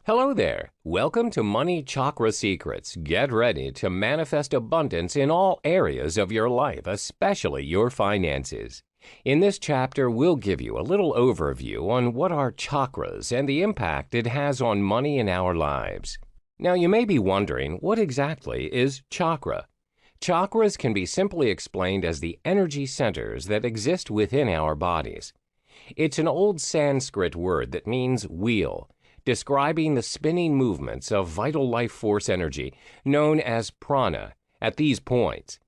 Hello there. Welcome to Money Chakra Secrets. Get ready to manifest abundance in all areas of your life, especially your finances. In this chapter, we'll give you a little overview on what are chakras and the impact it has on money in our lives. Now, you may be wondering, what exactly is chakra? Chakras can be simply explained as the energy centers that exist within our bodies. It's an old Sanskrit word that means wheel, describing the spinning movements of vital life force energy, known as prana, at these points.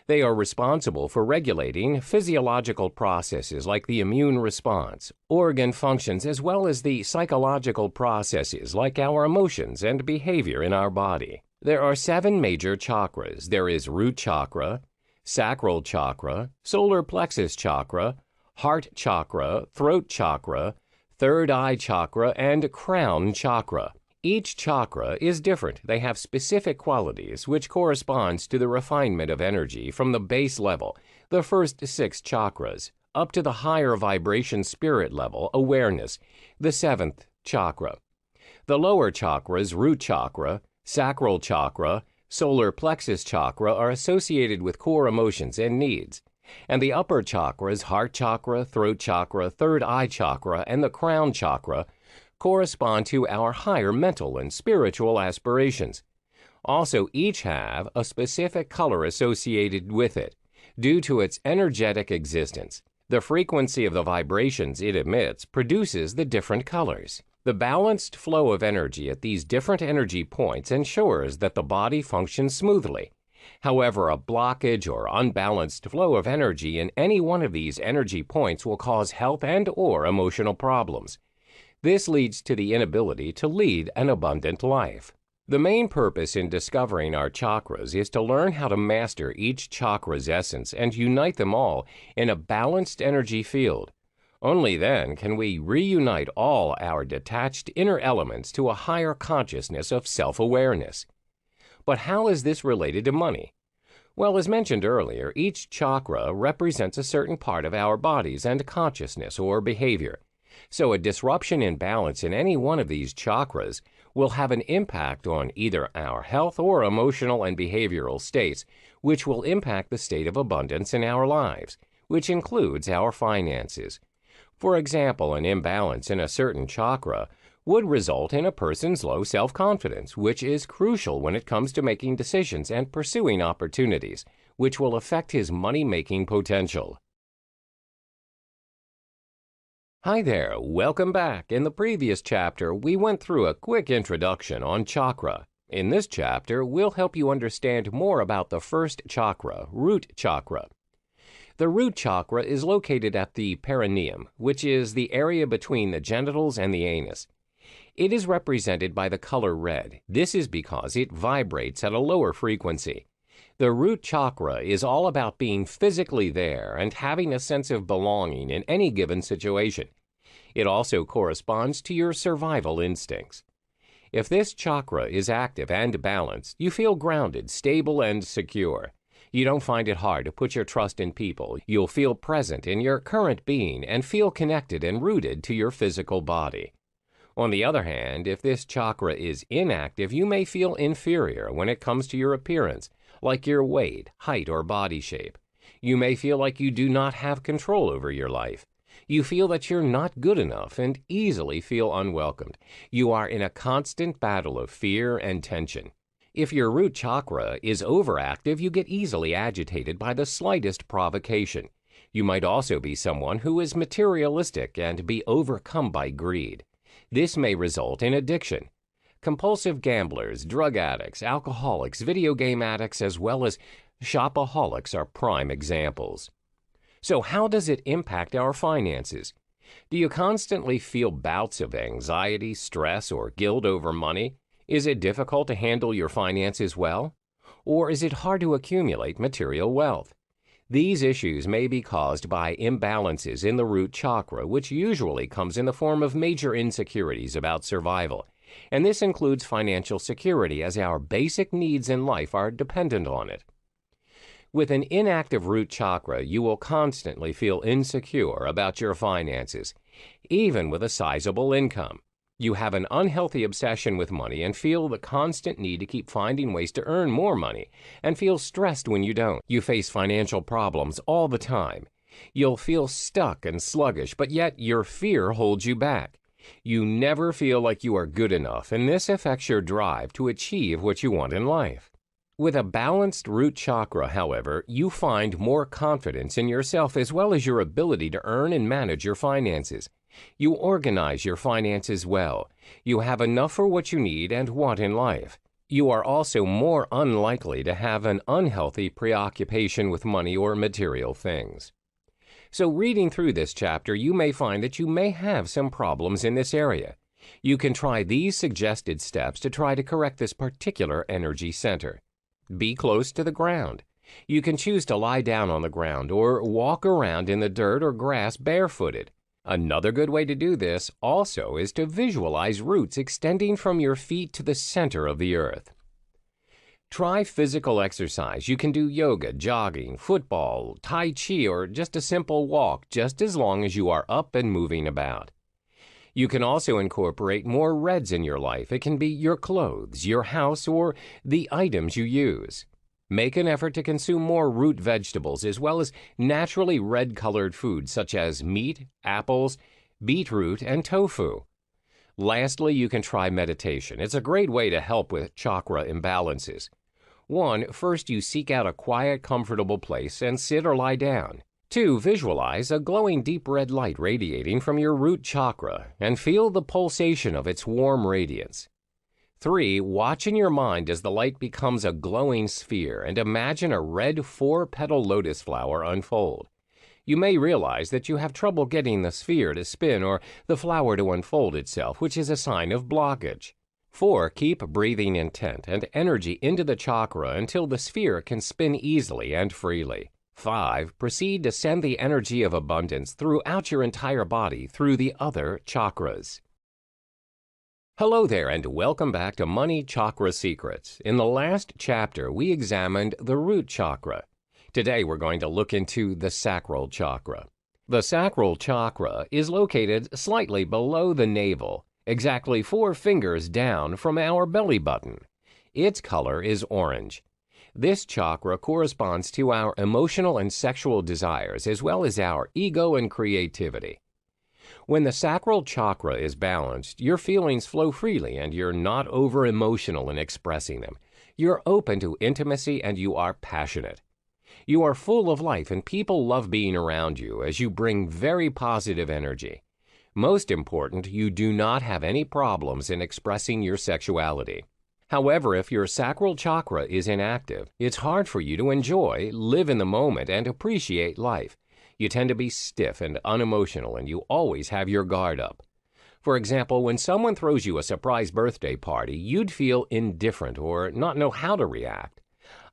They are responsible for regulating physiological processes like the immune response, organ functions, as well as the psychological processes like our emotions and behavior in our body. There are 7 major chakras. There is root chakra, sacral chakra, solar plexus chakra, heart chakra, throat chakra, third eye chakra, and crown chakra. Each chakra is different. They have specific qualities which corresponds to the refinement of energy from the base level, the first 6 chakras, up to the higher vibration spirit level, awareness, the 7th chakra. The lower chakras, root chakra, sacral chakra, solar plexus chakra, are associated with core emotions and needs. And the upper chakras, heart chakra, throat chakra, third eye chakra, and the crown chakra, correspond to our higher mental and spiritual aspirations. Also, each have a specific color associated with it, due to its energetic existence. The frequency of the vibrations it emits produces the different colors. The balanced flow of energy at these different energy points ensures that the body functions smoothly. However, a blockage or unbalanced flow of energy in any one of these energy points will cause health and/or emotional problems. This leads to the inability to lead an abundant life. The main purpose in discovering our chakras is to learn how to master each chakra's essence and unite them all in a balanced energy field. Only then can we reunite all our detached inner elements to a higher consciousness of self-awareness. But how is this related to money? Well, as mentioned earlier, each chakra represents a certain part of our bodies and consciousness or behavior. So a disruption in balance in any one of these chakras will have an impact on either our health or emotional and behavioral states, which will impact the state of abundance in our lives, which includes our finances. For example, an imbalance in a certain chakra would result in a person's low self-confidence, which is crucial when it comes to making decisions and pursuing opportunities, which will affect his money-making potential. Hi there, welcome back. In the previous chapter, we went through a quick introduction on chakra. In this chapter, we'll help you understand more about the first chakra, root chakra. The root chakra is located at the perineum, which is the area between the genitals and the anus. It is represented by the color red. This is because it vibrates at a lower frequency. The root chakra is all about being physically there and having a sense of belonging in any given situation. It also corresponds to your survival instincts. If this chakra is active and balanced, you feel grounded, stable, and secure. You don't find it hard to put your trust in people. You'll feel present in your current being and feel connected and rooted to your physical body. On the other hand, if this chakra is inactive, you may feel inferior when it comes to your appearance, like your weight, height, or body shape. You may feel like you do not have control over your life. You feel that you're not good enough and easily feel unwelcomed. You are in a constant battle of fear and tension. If your root chakra is overactive, you get easily agitated by the slightest provocation. You might also be someone who is materialistic and be overcome by greed. This may result in addiction. Compulsive gamblers, drug addicts, alcoholics, video game addicts, as well as shopaholics are prime examples. So how does it impact our finances? Do you constantly feel bouts of anxiety, stress, or guilt over money? Is it difficult to handle your finances well? Or is it hard to accumulate material wealth? These issues may be caused by imbalances in the root chakra, which usually comes in the form of major insecurities about survival. And this includes financial security, as our basic needs in life are dependent on it. With an inactive root chakra, you will constantly feel insecure about your finances, even with a sizable income. You have an unhealthy obsession with money and feel the constant need to keep finding ways to earn more money and feel stressed when you don't. You face financial problems all the time. You'll feel stuck and sluggish, but yet your fear holds you back. You never feel like you are good enough, and this affects your drive to achieve what you want in life. With a balanced root chakra, however, you find more confidence in yourself as well as your ability to earn and manage your finances. You organize your finances well. You have enough for what you need and want in life. You are also more unlikely to have an unhealthy preoccupation with money or material things. So reading through this chapter, you may find that you may have some problems in this area. You can try these suggested steps to try to correct this particular energy center. Be close to the ground. You can choose to lie down on the ground or walk around in the dirt or grass barefooted. Another good way to do this also is to visualize roots extending from your feet to the center of the earth. Try physical exercise. You can do yoga, jogging, football, tai chi, or just a simple walk, just as long as you are up and moving about. You can also incorporate more reds in your life. It can be your clothes, your house, or the items you use. Make an effort to consume more root vegetables as well as naturally red-colored foods such as meat, apples, beetroot, and tofu. Lastly, you can try meditation. It's a great way to help with chakra imbalances. First you seek out a quiet, comfortable place and sit or lie down. 2. Visualize a glowing deep red light radiating from your root chakra and feel the pulsation of its warm radiance. 3. Watch in your mind as the light becomes a glowing sphere and imagine a red 4-petal lotus flower unfold. You may realize that you have trouble getting the sphere to spin or the flower to unfold itself, which is a sign of blockage. 4. Keep breathing intent and energy into the chakra until the sphere can spin easily and freely. 5. Proceed to send the energy of abundance throughout your entire body through the other chakras. Hello there and welcome back to Money Chakra Secrets. In the last chapter, we examined the root chakra. Today, we're going to look into the sacral chakra. The sacral chakra is located slightly below the navel, exactly 4 fingers down from our belly button. Its color is orange. This chakra corresponds to our emotional and sexual desires as well as our ego and creativity. When the sacral chakra is balanced, your feelings flow freely and you're not over-emotional in expressing them. You're open to intimacy and you are passionate. You are full of life and people love being around you as you bring very positive energy. Most important, you do not have any problems in expressing your sexuality. However, if your sacral chakra is inactive, it's hard for you to enjoy, live in the moment, and appreciate life. You tend to be stiff and unemotional, and you always have your guard up. For example, when someone throws you a surprise birthday party, you'd feel indifferent or not know how to react.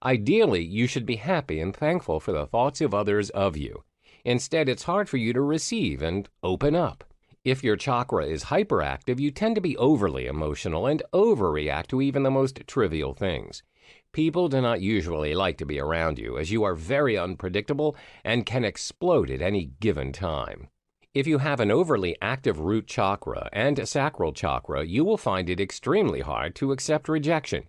Ideally, you should be happy and thankful for the thoughts of others of you. Instead, it's hard for you to receive and open up. If your chakra is hyperactive, you tend to be overly emotional and overreact to even the most trivial things. People do not usually like to be around you as you are very unpredictable and can explode at any given time. If you have an overly active root chakra and sacral chakra, you will find it extremely hard to accept rejection.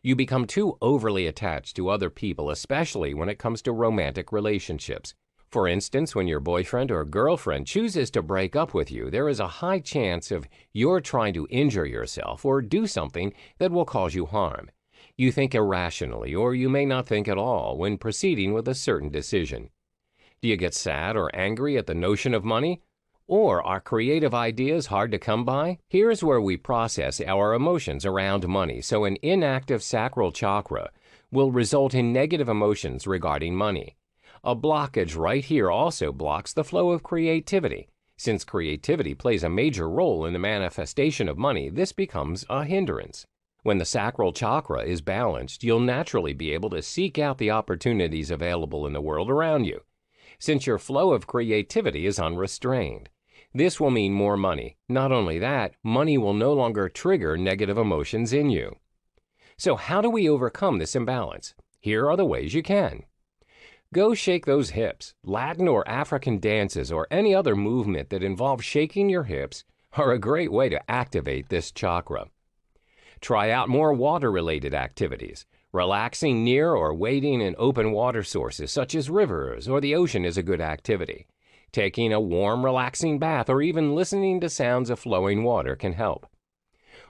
You become too overly attached to other people, especially when it comes to romantic relationships. For instance, when your boyfriend or girlfriend chooses to break up with you, there is a high chance of you're trying to injure yourself or do something that will cause you harm. You think irrationally, or you may not think at all when proceeding with a certain decision. Do you get sad or angry at the notion of money? Or are creative ideas hard to come by? Here's where we process our emotions around money, so an inactive sacral chakra will result in negative emotions regarding money. A blockage right here also blocks the flow of creativity. Since creativity plays a major role in the manifestation of money, this becomes a hindrance. When the sacral chakra is balanced, you'll naturally be able to seek out the opportunities available in the world around you, since your flow of creativity is unrestrained. This will mean more money. Not only that, money will no longer trigger negative emotions in you. So how do we overcome this imbalance? Here are the ways you can. Go shake those hips. Latin or African dances or any other movement that involves shaking your hips are a great way to activate this chakra. Try out more water-related activities. Relaxing near or wading in open water sources such as rivers or the ocean is a good activity. Taking a warm, relaxing bath or even listening to sounds of flowing water can help.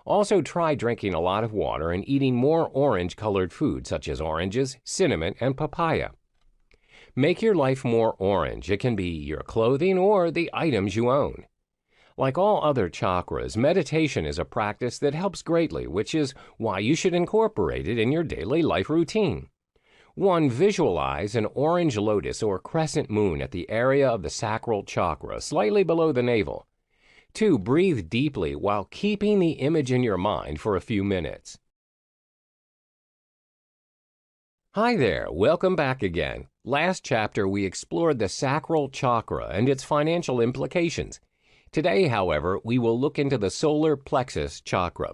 Also, try drinking a lot of water and eating more orange-colored food such as oranges, cinnamon, and papaya. Make your life more orange. It can be your clothing or the items you own. Like all other chakras, meditation is a practice that helps greatly, which is why you should incorporate it in your daily life routine. 1. Visualize an orange lotus or crescent moon at the area of the sacral chakra, slightly below the navel. 2. Breathe deeply while keeping the image in your mind for a few minutes. Hi there, welcome back again. Last chapter we explored the sacral chakra and its financial implications. Today, however, we will look into the solar plexus chakra.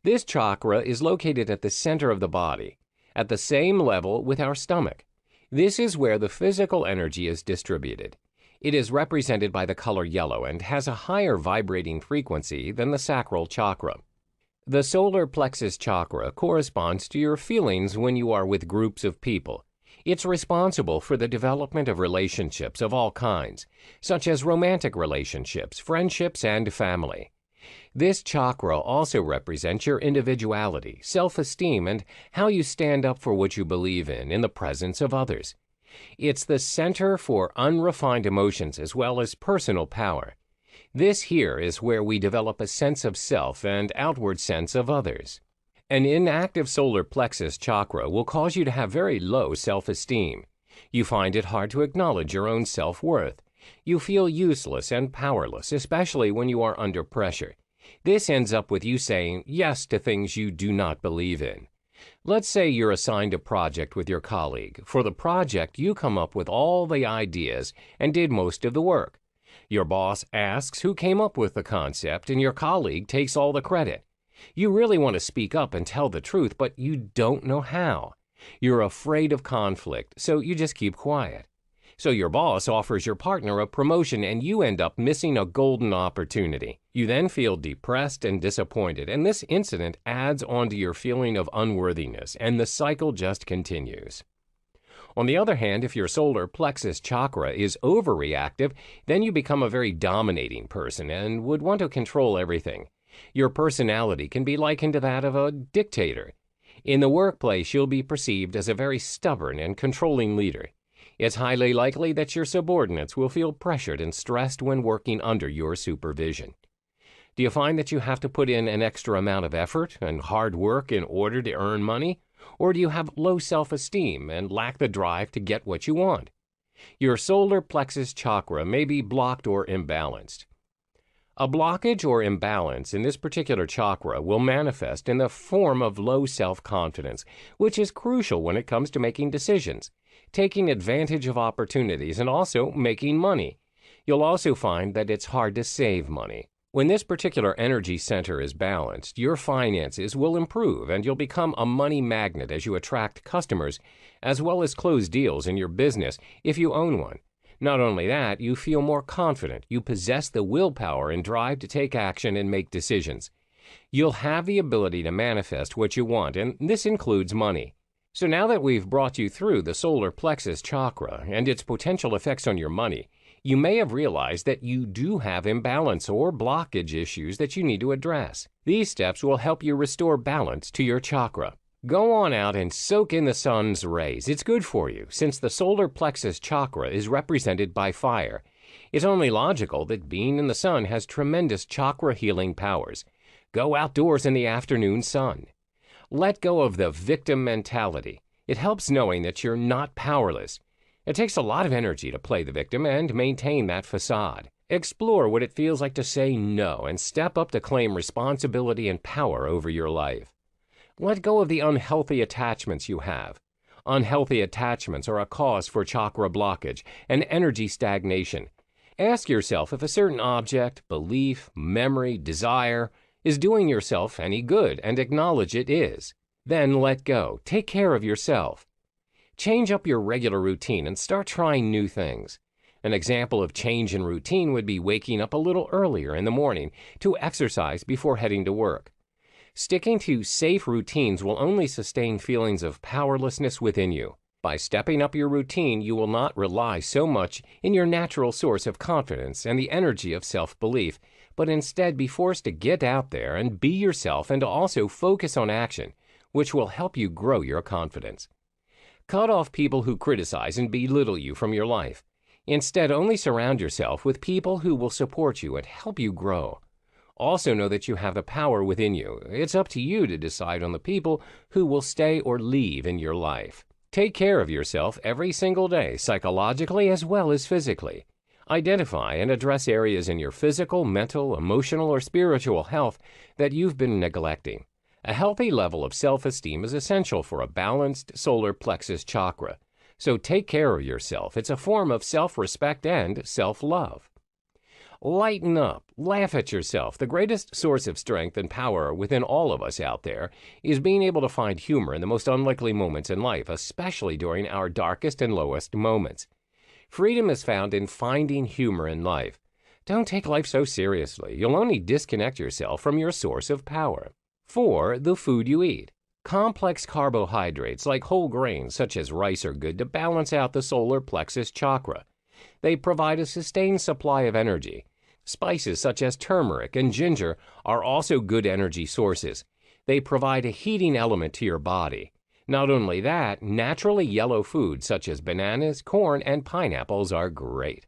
This chakra is located at the center of the body, at the same level with our stomach. This is where the physical energy is distributed. It is represented by the color yellow and has a higher vibrating frequency than the sacral chakra. The solar plexus chakra corresponds to your feelings when you are with groups of people. It's responsible for the development of relationships of all kinds, such as romantic relationships, friendships, and family. This chakra also represents your individuality, self-esteem, and how you stand up for what you believe in the presence of others. It's the center for unrefined emotions as well as personal power. This here is where we develop a sense of self and outward sense of others. An inactive solar plexus chakra will cause you to have very low self-esteem. You find it hard to acknowledge your own self-worth. You feel useless and powerless, especially when you are under pressure. This ends up with you saying yes to things you do not believe in. Let's say you're assigned a project with your colleague. For the project, you come up with all the ideas and did most of the work. Your boss asks who came up with the concept, and your colleague takes all the credit. You really want to speak up and tell the truth, but you don't know how. You're afraid of conflict, so you just keep quiet. So your boss offers your partner a promotion and you end up missing a golden opportunity. You then feel depressed and disappointed, and this incident adds onto your feeling of unworthiness, and the cycle just continues. On the other hand, if your solar plexus chakra is overreactive, then you become a very dominating person and would want to control everything. Your personality can be likened to that of a dictator. In the workplace, you'll be perceived as a very stubborn and controlling leader. It's highly likely that your subordinates will feel pressured and stressed when working under your supervision. Do you find that you have to put in an extra amount of effort and hard work in order to earn money? Or do you have low self-esteem and lack the drive to get what you want? Your solar plexus chakra may be blocked or imbalanced. A blockage or imbalance in this particular chakra will manifest in the form of low self-confidence, which is crucial when it comes to making decisions, taking advantage of opportunities, and also making money. You'll also find that it's hard to save money. When this particular energy center is balanced, your finances will improve and you'll become a money magnet as you attract customers, as well as close deals in your business if you own one. Not only that, you feel more confident. You possess the willpower and drive to take action and make decisions. You'll have the ability to manifest what you want, and this includes money. So now that we've brought you through the solar plexus chakra and its potential effects on your money, you may have realized that you do have imbalance or blockage issues that you need to address. These steps will help you restore balance to your chakra. Go on out and soak in the sun's rays. It's good for you, since the solar plexus chakra is represented by fire. It's only logical that being in the sun has tremendous chakra healing powers. Go outdoors in the afternoon sun. Let go of the victim mentality. It helps knowing that you're not powerless. It takes a lot of energy to play the victim and maintain that facade. Explore what it feels like to say no and step up to claim responsibility and power over your life. Let go of the unhealthy attachments you have. Unhealthy attachments are a cause for chakra blockage and energy stagnation. Ask yourself if a certain object, belief, memory, desire is doing yourself any good, and acknowledge it is. Then let go. Take care of yourself. Change up your regular routine and start trying new things. An example of change in routine would be waking up a little earlier in the morning to exercise before heading to work. Sticking to safe routines will only sustain feelings of powerlessness within you. By stepping up your routine, you will not rely so much in your natural source of confidence and the energy of self-belief, but instead be forced to get out there and be yourself and to also focus on action, which will help you grow your confidence. Cut off people who criticize and belittle you from your life. Instead, only surround yourself with people who will support you and help you grow. Also know that you have the power within you. It's up to you to decide on the people who will stay or leave in your life. Take care of yourself every single day, psychologically as well as physically. Identify and address areas in your physical, mental, emotional, or spiritual health that you've been neglecting. A healthy level of self-esteem is essential for a balanced solar plexus chakra. So take care of yourself. It's a form of self-respect and self-love. Lighten up. Laugh at yourself. The greatest source of strength and power within all of us out there is being able to find humor in the most unlikely moments in life, especially during our darkest and lowest moments. Freedom is found in finding humor in life. Don't take life so seriously. You'll only disconnect yourself from your source of power. 4. The food you eat. Complex carbohydrates like whole grains such as rice are good to balance out the solar plexus chakra. They provide a sustained supply of energy. Spices such as turmeric and ginger are also good energy sources. They provide a heating element to your body. Not only that, naturally yellow foods such as bananas, corn, and pineapples are great.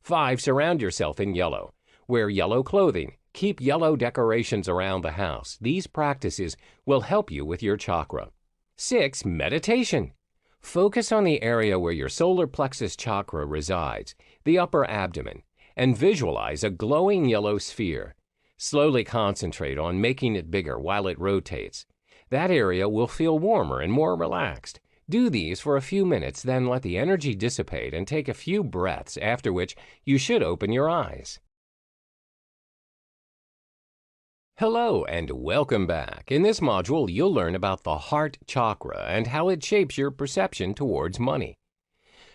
5. Surround yourself in yellow. Wear yellow clothing. Keep yellow decorations around the house. These practices will help you with your chakra. 6. Meditation. Focus on the area where your solar plexus chakra resides, the upper abdomen, and visualize a glowing yellow sphere. Slowly concentrate on making it bigger while it rotates. That area will feel warmer and more relaxed. Do these for a few minutes, then let the energy dissipate and take a few breaths, after which you should open your eyes. Hello and welcome back. In this module, you'll learn about the heart chakra and how it shapes your perception towards money.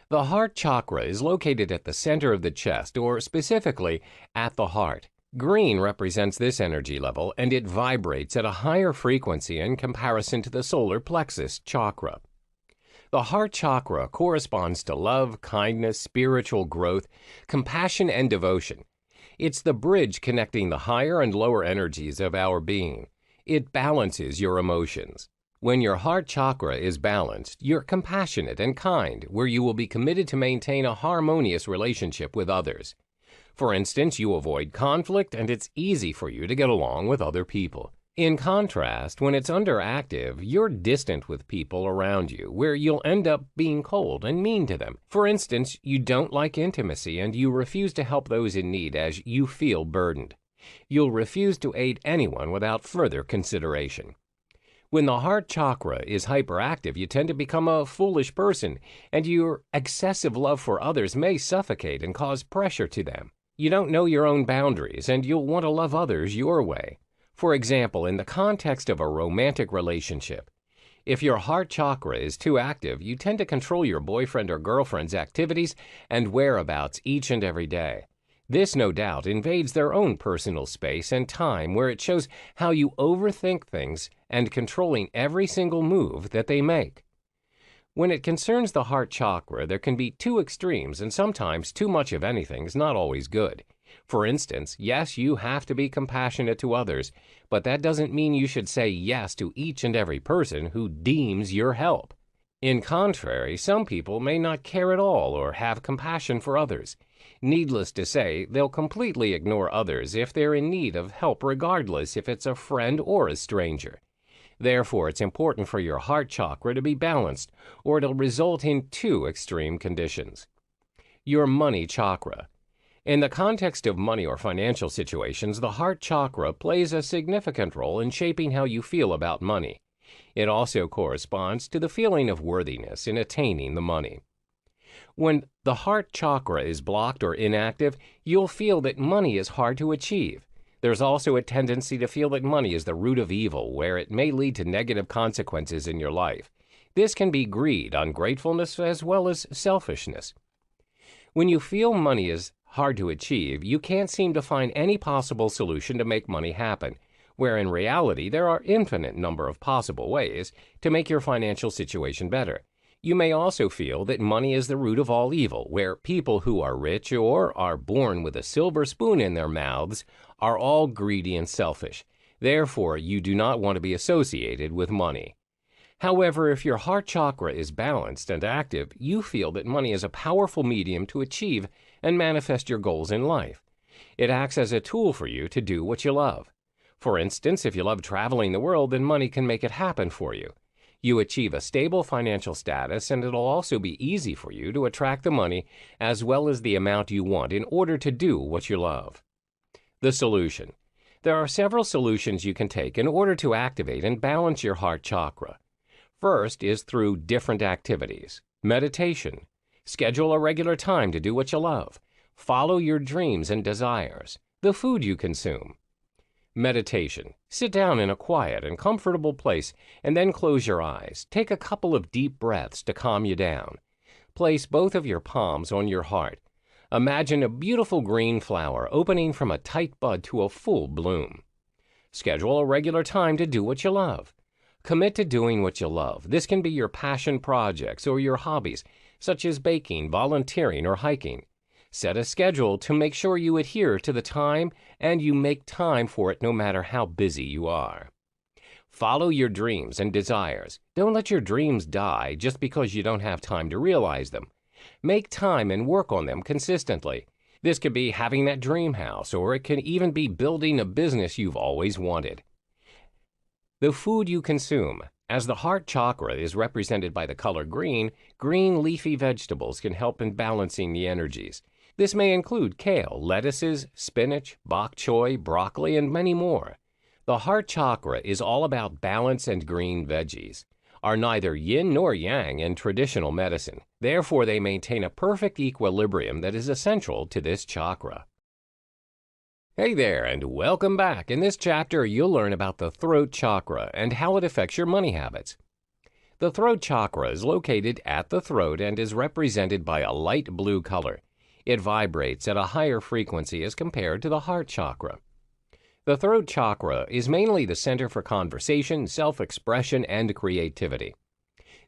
The heart chakra is located at the center of the chest, or specifically at the heart. Green represents this energy level, and it vibrates at a higher frequency in comparison to the solar plexus chakra. The heart chakra corresponds to love, kindness, spiritual growth, compassion, and devotion. It's the bridge connecting the higher and lower energies of our being. It balances your emotions. When your heart chakra is balanced, you're compassionate and kind, where you will be committed to maintain a harmonious relationship with others. For instance, you avoid conflict and it's easy for you to get along with other people. In contrast, when it's underactive, you're distant with people around you, where you'll end up being cold and mean to them. For instance, you don't like intimacy and you refuse to help those in need as you feel burdened. You'll refuse to aid anyone without further consideration. When the heart chakra is hyperactive, you tend to become a foolish person, and your excessive love for others may suffocate and cause pressure to them. You don't know your own boundaries, and you'll want to love others your way. For example, in the context of a romantic relationship, if your heart chakra is too active, you tend to control your boyfriend or girlfriend's activities and whereabouts each and every day. This, no doubt, invades their own personal space and time, where it shows how you overthink things and controlling every single move that they make. When it concerns the heart chakra, there can be two extremes, and sometimes too much of anything is not always good. For instance, yes, you have to be compassionate to others, but that doesn't mean you should say yes to each and every person who deems your help. In contrary, some people may not care at all or have compassion for others. Needless to say, they'll completely ignore others if they're in need of help, regardless if it's a friend or a stranger. Therefore, it's important for your heart chakra to be balanced, or it'll result in two extreme conditions. Your money chakra. In the context of money or financial situations, the heart chakra plays a significant role in shaping how you feel about money. It also corresponds to the feeling of worthiness in attaining the money. When the heart chakra is blocked or inactive, you'll feel that money is hard to achieve. There's also a tendency to feel that money is the root of evil, where it may lead to negative consequences in your life. This can be greed, ungratefulness, as well as selfishness. When you feel money is hard to achieve, you can't seem to find any possible solution to make money happen, where in reality there are infinite number of possible ways to make your financial situation better. You may also feel that money is the root of all evil, where people who are rich or are born with a silver spoon in their mouths are all greedy and selfish. Therefore, you do not want to be associated with money. However, if your heart chakra is balanced and active, you feel that money is a powerful medium to achieve and manifest your goals in life. It acts as a tool for you to do what you love. For instance, if you love traveling the world, then money can make it happen for you. You achieve a stable financial status, and it'll also be easy for you to attract the money as well as the amount you want in order to do what you love. The solution. There are several solutions you can take in order to activate and balance your heart chakra. First is through different activities. Meditation. Schedule a regular time to do what you love. Follow your dreams and desires. The food you consume. Meditation. Sit down in a quiet and comfortable place and then close your eyes. Take a couple of deep breaths to calm you down. Place both of your palms on your heart. Imagine a beautiful green flower opening from a tight bud to a full bloom. Schedule a regular time to do what you love. Commit to doing what you love. This can be your passion projects or your hobbies, such as baking, volunteering, or hiking. Set a schedule to make sure you adhere to the time and you make time for it no matter how busy you are. Follow your dreams and desires. Don't let your dreams die just because you don't have time to realize them. Make time and work on them consistently. This could be having that dream house, or it can even be building a business you've always wanted. The food you consume. As the heart chakra is represented by the color green, green leafy vegetables can help in balancing the energies. This may include kale, lettuces, spinach, bok choy, broccoli, and many more. The heart chakra is all about balance, and green veggies are neither yin nor yang in traditional medicine. Therefore, they maintain a perfect equilibrium that is essential to this chakra. Hey there, and welcome back. In this chapter, you'll learn about the throat chakra and how it affects your money habits. The throat chakra is located at the throat and is represented by a light blue color. It vibrates at a higher frequency as compared to the heart chakra. The throat chakra is mainly the center for conversation, self-expression, and creativity.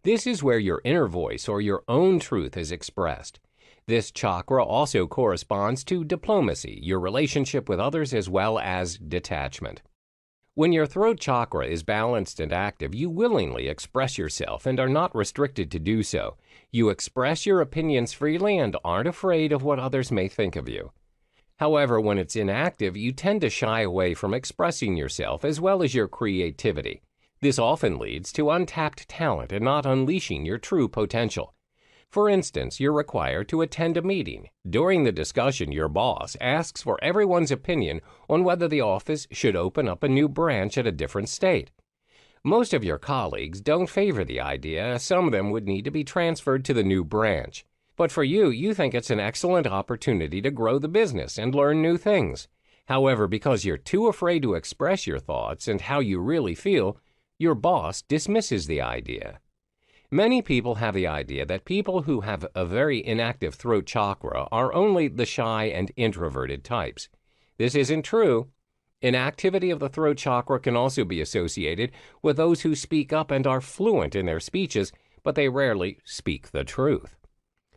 This is where your inner voice or your own truth is expressed. This chakra also corresponds to diplomacy, your relationship with others, as well as detachment. When your throat chakra is balanced and active, you willingly express yourself and are not restricted to do so. You express your opinions freely and aren't afraid of what others may think of you. However, when it's inactive, you tend to shy away from expressing yourself as well as your creativity. This often leads to untapped talent and not unleashing your true potential. For instance, you're required to attend a meeting. During the discussion, your boss asks for everyone's opinion on whether the office should open up a new branch at a different state. Most of your colleagues don't favor the idea, as some of them would need to be transferred to the new branch. But for you, you think it's an excellent opportunity to grow the business and learn new things. However, because you're too afraid to express your thoughts and how you really feel, your boss dismisses the idea. Many people have the idea that people who have a very inactive throat chakra are only the shy and introverted types. This isn't true. Inactivity of the throat chakra can also be associated with those who speak up and are fluent in their speeches, but they rarely speak the truth.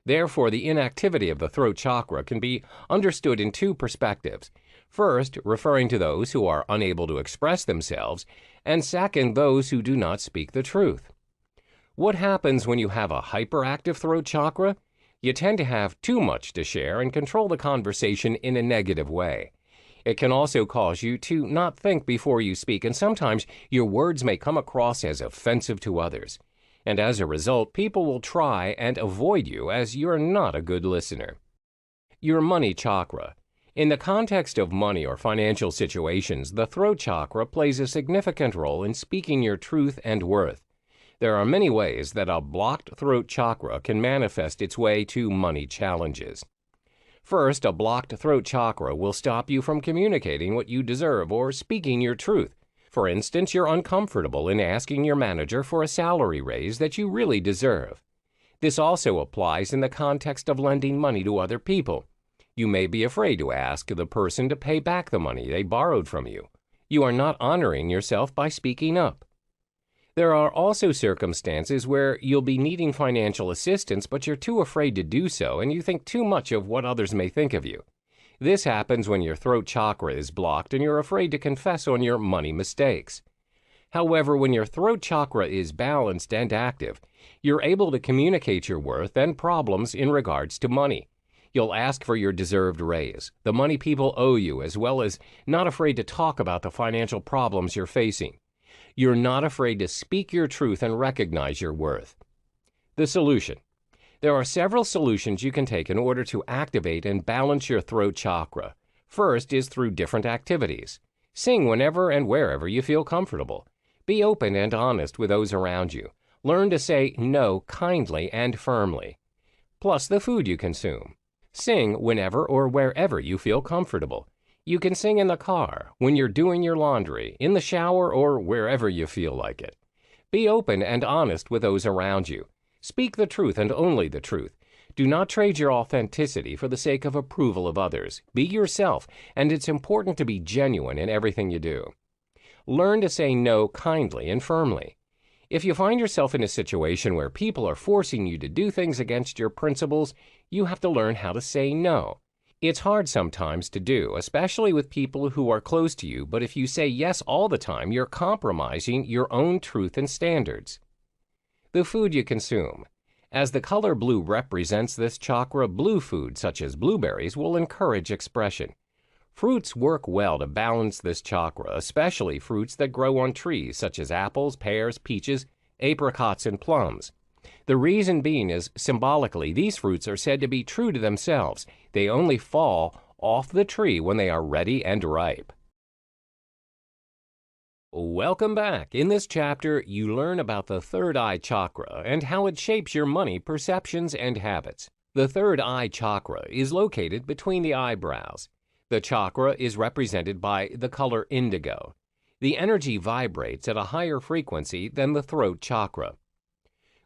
Therefore, the inactivity of the throat chakra can be understood in two perspectives. First, referring to those who are unable to express themselves, and second, those who do not speak the truth. What happens when you have a hyperactive throat chakra? You tend to have too much to share and control the conversation in a negative way. It can also cause you to not think before you speak, and sometimes your words may come across as offensive to others. And as a result, people will try and avoid you as you're not a good listener. Your money chakra. In the context of money or financial situations, the throat chakra plays a significant role in speaking your truth and worth. There are many ways that a blocked throat chakra can manifest its way to money challenges. First, a blocked throat chakra will stop you from communicating what you deserve or speaking your truth. For instance, you're uncomfortable in asking your manager for a salary raise that you really deserve. This also applies in the context of lending money to other people. You may be afraid to ask the person to pay back the money they borrowed from you. You are not honoring yourself by speaking up. There are also circumstances where you'll be needing financial assistance, but you're too afraid to do so and you think too much of what others may think of you. This happens when your throat chakra is blocked and you're afraid to confess on your money mistakes. However, when your throat chakra is balanced and active, you're able to communicate your worth and problems in regards to money. You'll ask for your deserved raise, the money people owe you, as well as not afraid to talk about the financial problems you're facing. You're not afraid to speak your truth and recognize your worth. The solution. There are several solutions you can take in order to activate and balance your throat chakra. First is through different activities. Sing whenever and wherever you feel comfortable. Be open and honest with those around you. Learn to say no kindly and firmly. Plus the food you consume. Sing whenever or wherever you feel comfortable. You can sing in the car, when you're doing your laundry, in the shower, or wherever you feel like it. Be open and honest with those around you. Speak the truth and only the truth. Do not trade your authenticity for the sake of approval of others. Be yourself, and it's important to be genuine in everything you do. Learn to say no kindly and firmly. If you find yourself in a situation where people are forcing you to do things against your principles, you have to learn how to say no. It's hard sometimes to do, especially with people who are close to you, but if you say yes all the time, you're compromising your own truth and standards. The food you consume. As the color blue represents this chakra, blue food such as blueberries will encourage expression. Fruits work well to balance this chakra, especially fruits that grow on trees such as apples, pears, peaches, apricots, and plums. The reason being is, symbolically, these fruits are said to be true to themselves. They only fall off the tree when they are ready and ripe. Welcome back. In this chapter, you learn about the third eye chakra and how it shapes your money perceptions and habits. The third eye chakra is located between the eyebrows. The chakra is represented by the color indigo. The energy vibrates at a higher frequency than the throat chakra.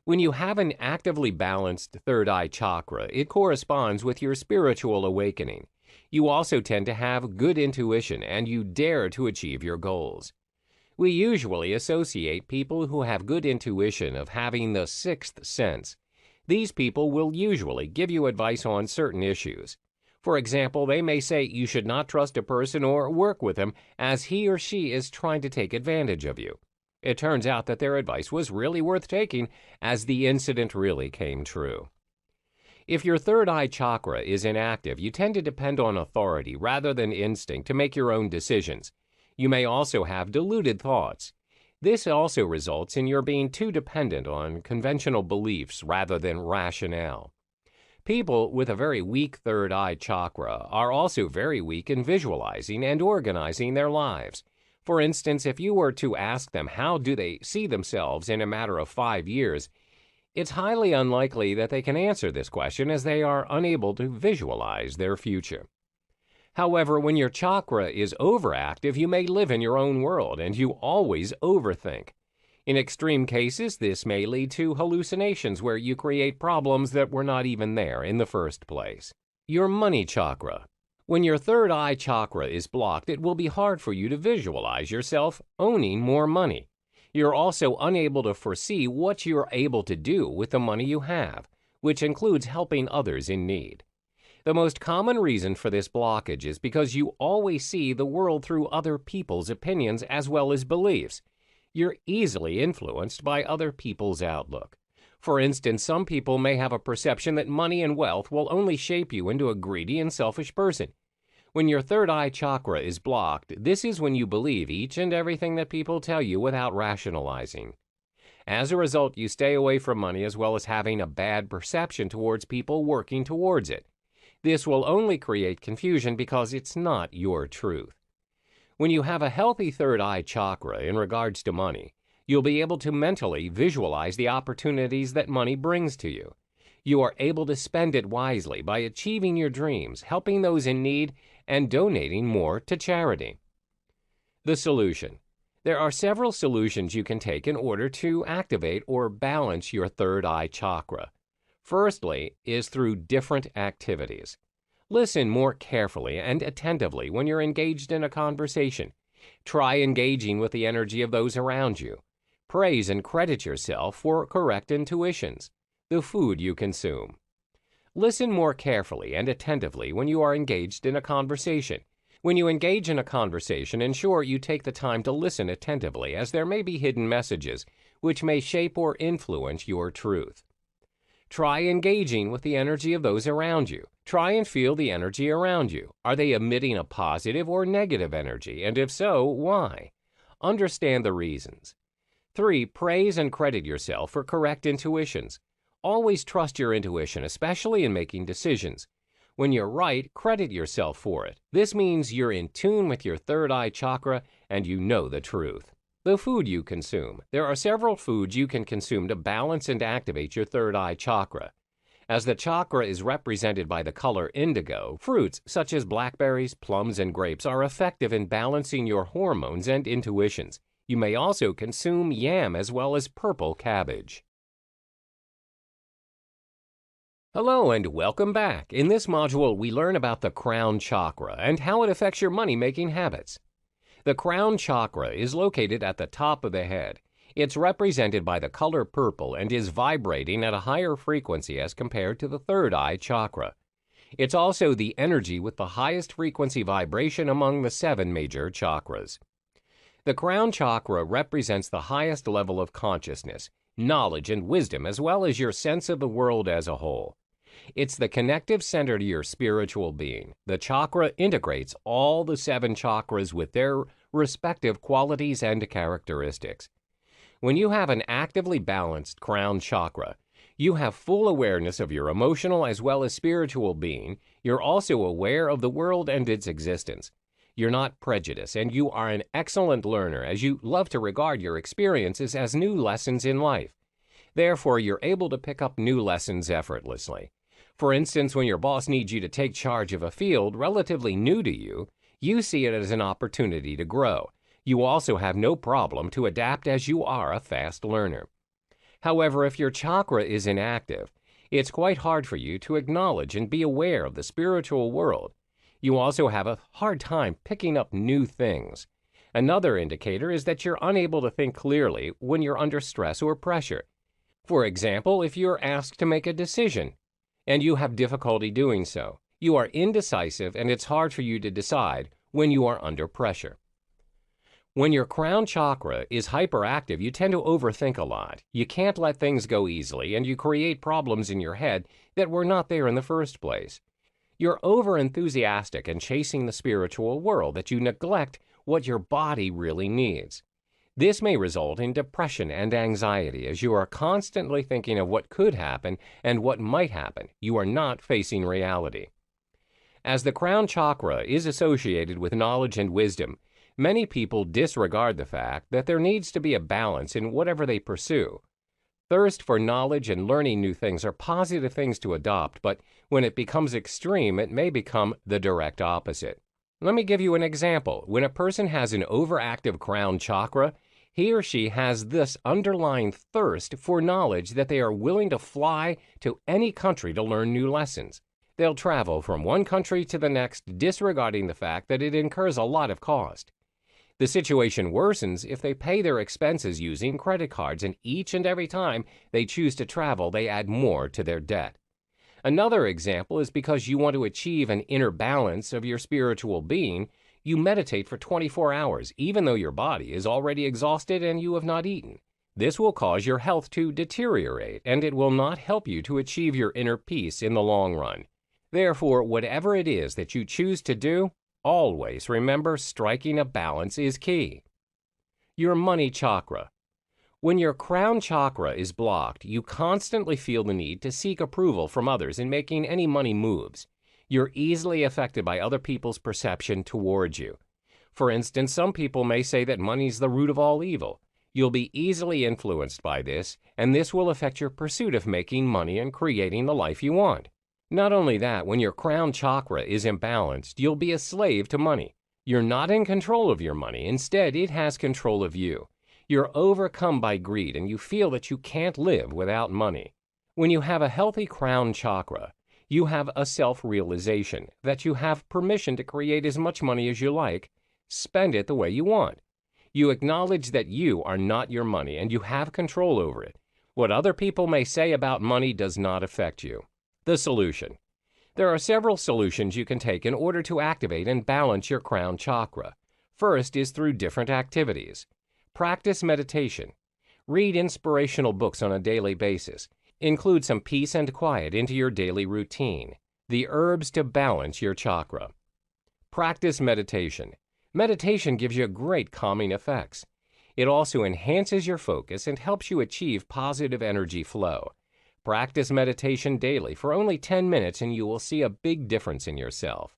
When you have an actively balanced third eye chakra, it corresponds with your spiritual awakening. You also tend to have good intuition and you dare to achieve your goals. We usually associate people who have good intuition of having the sixth sense. These people will usually give you advice on certain issues. For example, they may say you should not trust a person or work with him as he or she is trying to take advantage of you. It turns out that their advice was really worth taking, as the incident really came true. If your third eye chakra is inactive, you tend to depend on authority rather than instinct to make your own decisions. You may also have deluded thoughts. This also results in your being too dependent on conventional beliefs rather than rationale. People with a very weak third eye chakra are also very weak in visualizing and organizing their lives. For instance, if you were to ask them how do they see themselves in a matter of 5 years, it's highly unlikely that they can answer this question as they are unable to visualize their future. However, when your chakra is overactive, you may live in your own world and you always overthink. In extreme cases, this may lead to hallucinations where you create problems that were not even there in the first place. Your money chakra. When your third eye chakra is blocked, it will be hard for you to visualize yourself owning more money. You're also unable to foresee what you're able to do with the money you have, which includes helping others in need. The most common reason for this blockage is because you always see the world through other people's opinions as well as beliefs. You're easily influenced by other people's outlook. For instance, some people may have a perception that money and wealth will only shape you into a greedy and selfish person. When your third eye chakra is blocked, this is when you believe each and everything that people tell you without rationalizing. As a result, you stay away from money as well as having a bad perception towards people working towards it. This will only create confusion because it's not your truth. When you have a healthy third eye chakra in regards to money, you'll be able to mentally visualize the opportunities that money brings to you. You are able to spend it wisely by achieving your dreams, helping those in need, and donating more to charity. The solution. There are several solutions you can take in order to activate or balance your third eye chakra. Firstly, is through different activities. Listen more carefully and attentively when you're engaged in a conversation. Try engaging with the energy of those around you. Praise and credit yourself for correct intuitions. The food you consume. Listen more carefully and attentively when you are engaged in a conversation. When you engage in a conversation, ensure you take the time to listen attentively, as there may be hidden messages which may shape or influence your truth. Try engaging with the energy of those around you. Try and feel the energy around you. Are they emitting a positive or negative energy? And if so, why? Understand the reasons. 3. Praise and credit yourself for correct intuitions. Always trust your intuition, especially in making decisions. When you're right, credit yourself for it. This means you're in tune with your third eye chakra and you know the truth. The food you consume. There are several foods you can consume to balance and activate your third eye chakra. As the chakra is represented by the color indigo, fruits such as blackberries, plums, and grapes are effective in balancing your hormones and intuitions. You may also consume yam as well as purple cabbage. Hello and welcome back. In this module, we learn about the crown chakra and how it affects your money-making habits. The crown chakra is located at the top of the head. It's represented by the color purple and is vibrating at a higher frequency as compared to the third eye chakra. It's also the energy with the highest frequency vibration among the 7 major chakras. The crown chakra represents the highest level of consciousness, knowledge, and wisdom, as well as your sense of the world as a whole. It's the connective center to your spiritual being. The chakra integrates all the 7 chakras with their respective qualities and characteristics. When you have an actively balanced crown chakra, you have full awareness of your emotional as well as spiritual being. You're also aware of the world and its existence. You're not prejudiced, and you are an excellent learner, as you love to regard your experiences as new lessons in life. Therefore, you're able to pick up new lessons effortlessly. For instance, when your boss needs you to take charge of a field relatively new to you, you see it as an opportunity to grow. You also have no problem to adapt, as you are a fast learner. However, if your chakra is inactive, it's quite hard for you to acknowledge and be aware of the spiritual world. You also have a hard time picking up new things. Another indicator is that you're unable to think clearly when you're under stress or pressure. For example, if you're asked to make a decision and you have difficulty doing so, you are indecisive and it's hard for you to decide when you are under pressure. When your crown chakra is hyperactive, you tend to overthink a lot. You can't let things go easily, and you create problems in your head that were not there in the first place. You're over-enthusiastic and chasing the spiritual world that you neglect what your body really needs. This may result in depression and anxiety, as you are constantly thinking of what could happen and what might happen. You are not facing reality. As the crown chakra is associated with knowledge and wisdom, many people disregard the fact that there needs to be a balance in whatever they pursue. Thirst for knowledge and learning new things are positive things to adopt, but when it becomes extreme, it may become the direct opposite. Let me give you an example. When a person has an overactive crown chakra, he or she has this underlying thirst for knowledge that they are willing to fly to any country to learn new lessons. They'll travel from one country to the next, disregarding the fact that it incurs a lot of cost. The situation worsens if they pay their expenses using credit cards, and each and every time they choose to travel, they add more to their debt. Another example is because you want to achieve an inner balance of your spiritual being, you meditate for 24 hours, even though your body is already exhausted and you have not eaten. This will cause your health to deteriorate, and it will not help you to achieve your inner peace in the long run. Therefore, whatever it is that you choose to do, always remember striking a balance is key. Your money chakra. When your crown chakra is blocked, you constantly feel the need to seek approval from others in making any money moves. You're easily affected by other people's perception towards you. For instance, some people may say that money's the root of all evil. You'll be easily influenced by this, and this will affect your pursuit of making money and creating the life you want. Not only that, when your crown chakra is imbalanced, you'll be a slave to money. You're not in control of your money. Instead, it has control of you. You're overcome by greed, and you feel that you can't live without money. When you have a healthy crown chakra, you have a self-realization that you have permission to create as much money as you like, spend it the way you want. You acknowledge that you are not your money and you have control over it. What other people may say about money does not affect you. The solution. There are several solutions you can take in order to activate and balance your crown chakra. First is through different activities. Practice meditation. Read inspirational books on a daily basis. Include some peace and quiet into your daily routine. The herbs to balance your chakra. Practice meditation. Meditation gives you great calming effects. It also enhances your focus and helps you achieve positive energy flow. Practice meditation daily for only 10 minutes and you will see a big difference in yourself.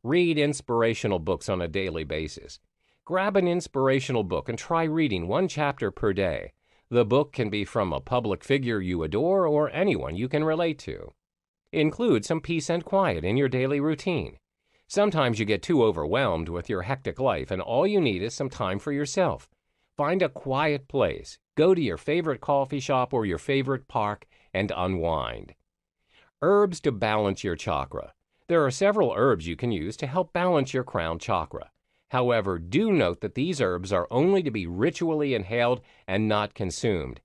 Read inspirational books on a daily basis. Grab an inspirational book and try reading one chapter per day. The book can be from a public figure you adore or anyone you can relate to. Include some peace and quiet in your daily routine. Sometimes you get too overwhelmed with your hectic life and all you need is some time for yourself. Find a quiet place, go to your favorite coffee shop or your favorite park, and unwind. Herbs to balance your chakra. There are several herbs you can use to help balance your crown chakra. However, do note that these herbs are only to be ritually inhaled and not consumed.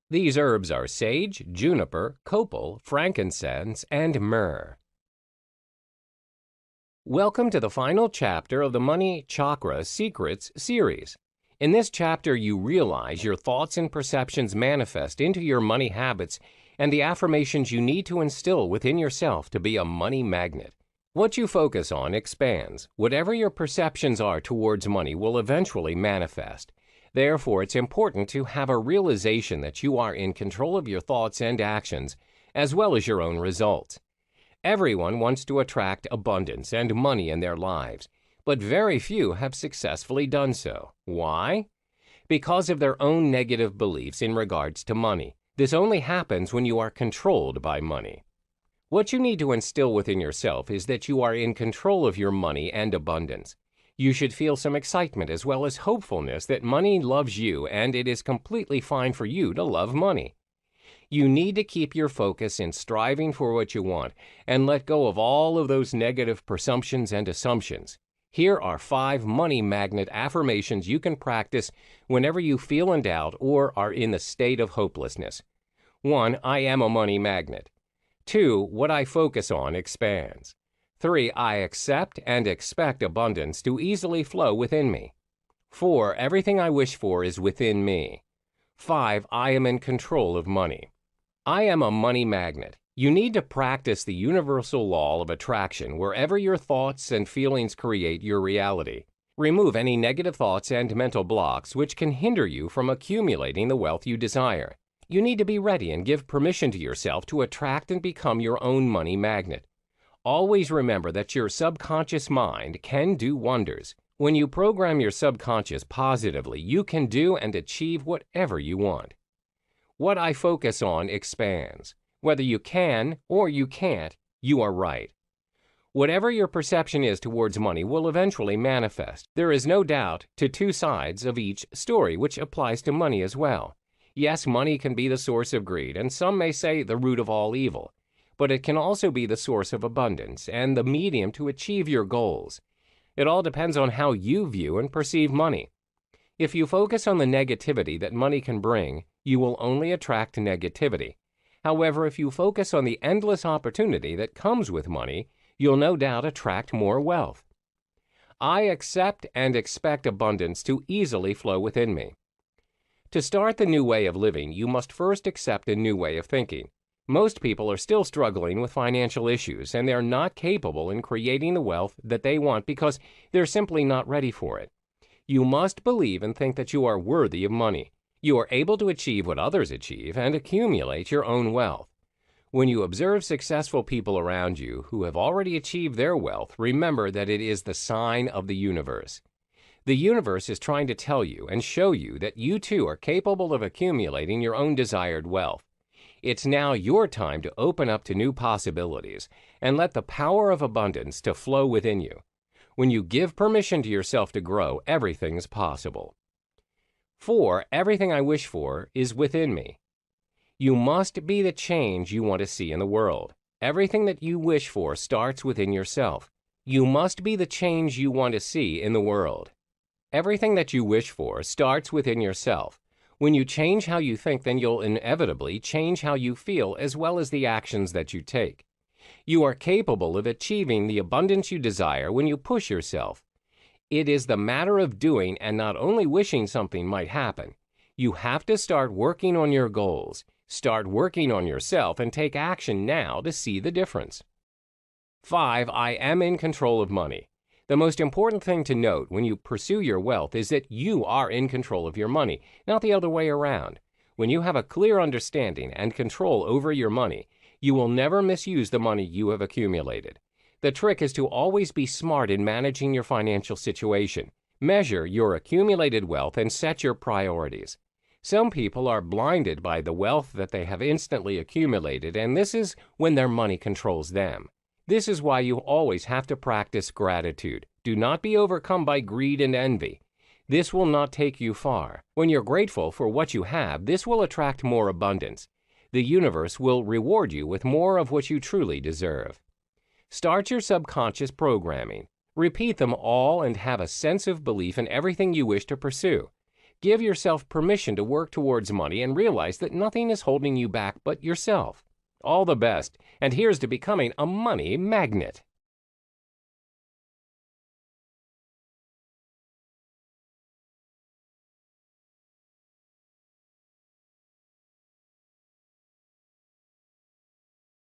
These herbs are sage, juniper, copal, frankincense, and myrrh. Welcome to the final chapter of the Money Chakra Secrets series. In this chapter, you realize your thoughts and perceptions manifest into your money habits and the affirmations you need to instill within yourself to be a money magnet. What you focus on expands. Whatever your perceptions are towards money will eventually manifest. Therefore, it's important to have a realization that you are in control of your thoughts and actions, as well as your own results. Everyone wants to attract abundance and money in their lives, but very few have successfully done so. Why? Because of their own negative beliefs in regards to money. This only happens when you are controlled by money. What you need to instill within yourself is that you are in control of your money and abundance. You should feel some excitement as well as hopefulness that money loves you and it is completely fine for you to love money. You need to keep your focus in striving for what you want and let go of all of those negative presumptions and assumptions. Here are 5 money magnet affirmations you can practice whenever you feel in doubt or are in the state of hopelessness. 1. I am a money magnet. 2. What I focus on expands. 3. I accept and expect abundance to easily flow within me. 4. Everything I wish for is within me. 5. I am in control of money. I am a money magnet. You need to practice the universal law of attraction wherever your thoughts and feelings create your reality. Remove any negative thoughts and mental blocks which can hinder you from accumulating the wealth you desire. You need to be ready and give permission to yourself to attract and become your own money magnet. Always remember that your subconscious mind can do wonders. When you program your subconscious positively, you can do and achieve whatever you want. What I focus on expands. Whether you can or you can't, you are right. Whatever your perception is towards money will eventually manifest. There is no doubt to 2 sides of each story, which applies to money as well. Yes, money can be the source of greed, and some may say the root of all evil, but it can also be the source of abundance and the medium to achieve your goals. It all depends on how you view and perceive money. If you focus on the negativity that money can bring, you will only attract negativity. However, if you focus on the endless opportunity that comes with money, you'll no doubt attract more wealth. I accept and expect abundance to easily flow within me. To start the new way of living, you must first accept a new way of thinking. Most people are still struggling with financial issues, and they're not capable in creating the wealth that they want because they're simply not ready for it. You must believe and think that you are worthy of money. You are able to achieve what others achieve and accumulate your own wealth. When you observe successful people around you who have already achieved their wealth, remember that it is the sign of the universe. The universe is trying to tell you and show you that you too are capable of accumulating your own desired wealth. It's now your time to open up to new possibilities and let the power of abundance to flow within you. When you give permission to yourself to grow, everything's possible. 4. Everything I wish for is within me. You must be the change you want to see in the world. Everything that you wish for starts within yourself. You must be the change you want to see in the world. Everything that you wish for starts within yourself. When you change how you think, then you'll inevitably change how you feel as well as the actions that you take. You are capable of achieving the abundance you desire when you push yourself. It is the matter of doing and not only wishing something might happen. You have to start working on your goals. Start working on yourself and take action now to see the difference. 5. I am in control of money. The most important thing to note when you pursue your wealth is that you are in control of your money, not the other way around. When you have a clear understanding and control over your money, you will never misuse the money you have accumulated. The trick is to always be smart in managing your financial situation. Measure your accumulated wealth and set your priorities. Some people are blinded by the wealth that they have instantly accumulated, and this is when their money controls them. This is why you always have to practice gratitude. Do not be overcome by greed and envy. This will not take you far. When you're grateful for what you have, this will attract more abundance. The universe will reward you with more of what you truly deserve. Start your subconscious programming. Repeat them all and have a sense of belief in everything you wish to pursue. Give yourself permission to work towards money and realize that nothing is holding you back but yourself. All the best, and here's to becoming a money magnet.